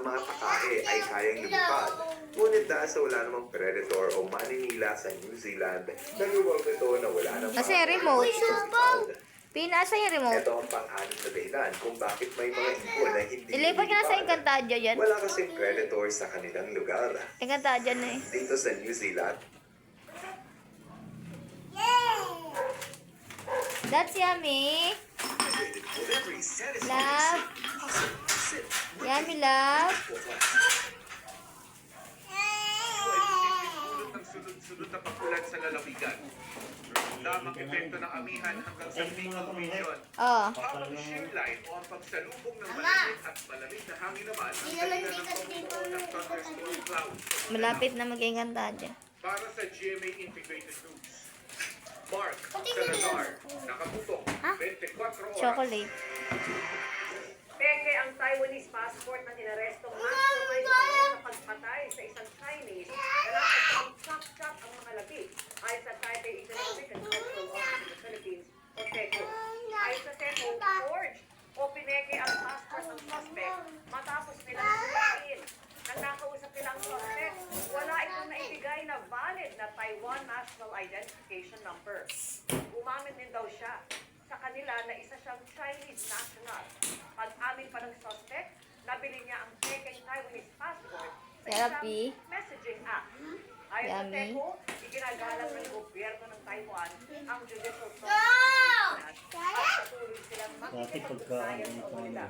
mga takahe ay kayang lumipad. Ngunit dahil sa wala namang predator o maninila sa New Zealand, nag-evolve ito na wala namang Kasi remote. lumipad. Pinasa yung remote. Ito ang pang-anim na dahilan kung bakit may mga ibon na hindi Ilipat ka na sa lumilipad. Encantadia yan. Wala kasing predator sa kanilang lugar. Encantadia na eh. Dito sa New Zealand, That's yummy. Love. Yummy, love. ng sunod-sunod na pagkulan sa lalawigan. Lamang epekto ng amihan hanggang sa Bicol Region. Oh. Habang shear line o ang pagsalubong ng malamig at malamig na hangin naman ang dahilan ng pagbuo ng thunderstorm clouds. Malapit na mag-Encantadia. Para sa GMA Integrated News, Mark Salazar, nakatutok 24 oras. Chocolate. Peke ang Taiwanese passport na inarestong mastermind sa pagpatay sa isang Chinese na nakasang chop-chop ang mga labi ayon sa Taipei Economic and Cultural Office of the Philippines o TECO. Ayon sa TECO, forged o pineke ang passport ng suspect matapos nilang sulain. Nang nakausap nilang suspect, wala itong naibigay na valid na Taiwan National Identification Number. Umamin din daw siya sa kanila na isa siyang Chinese national. Pag-amin pa ng suspect, nabili niya ang peking Taiwanese passport sa Therapy. isang messaging app. Ayon sa Yummy. TECO, iginagalang ng gobyerno ng Taiwan ang judicial process at patuloy silang makikipag-ugnayan sa kanila.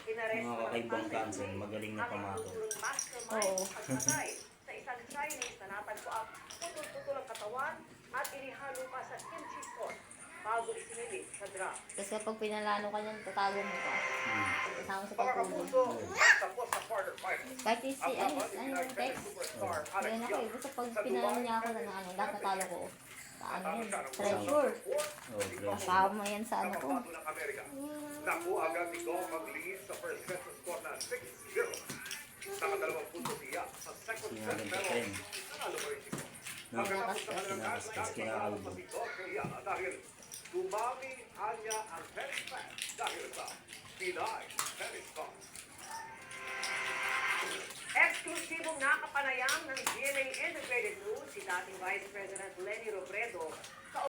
Inaresto Mga kakaibang cancer, magaling na pamato. mastermind Oo. sa pagpatay sa isang Chinese na natagpo ang putol-putol ang katawan at inihalo pa sa kimchi sauce bago isinilid sa drum. Kasi kapag pinalano ka niyan, tatago mo ka. Kasama sa Mga pagtulog. kapuso, tapos sa quarter final. Kahit si, ano yung text. Ganyan ako eh. Basta pag pinalano niya ako na ano, dapat natalo ko. Sa ano yun, treasure. Oh, fresh. Kasama yan sa ano ko. Kapapado ng Amerika. Naku agad ni Gong mag-lead sa first set sa score na 6-0. Nakadalawang punto siya sa second set Sinabing pero ko rin. nanalo pa rin siya. No, Pagkatapos sa kanilang kinakaskas, match, kinakakalbo. si Gong kaya dahil dumami anya ang tennis fan dahil sa Pinay Tennis Star. Eksklusibong nakapanayam ng GMA Integrated News si dating Vice President Lenny Robredo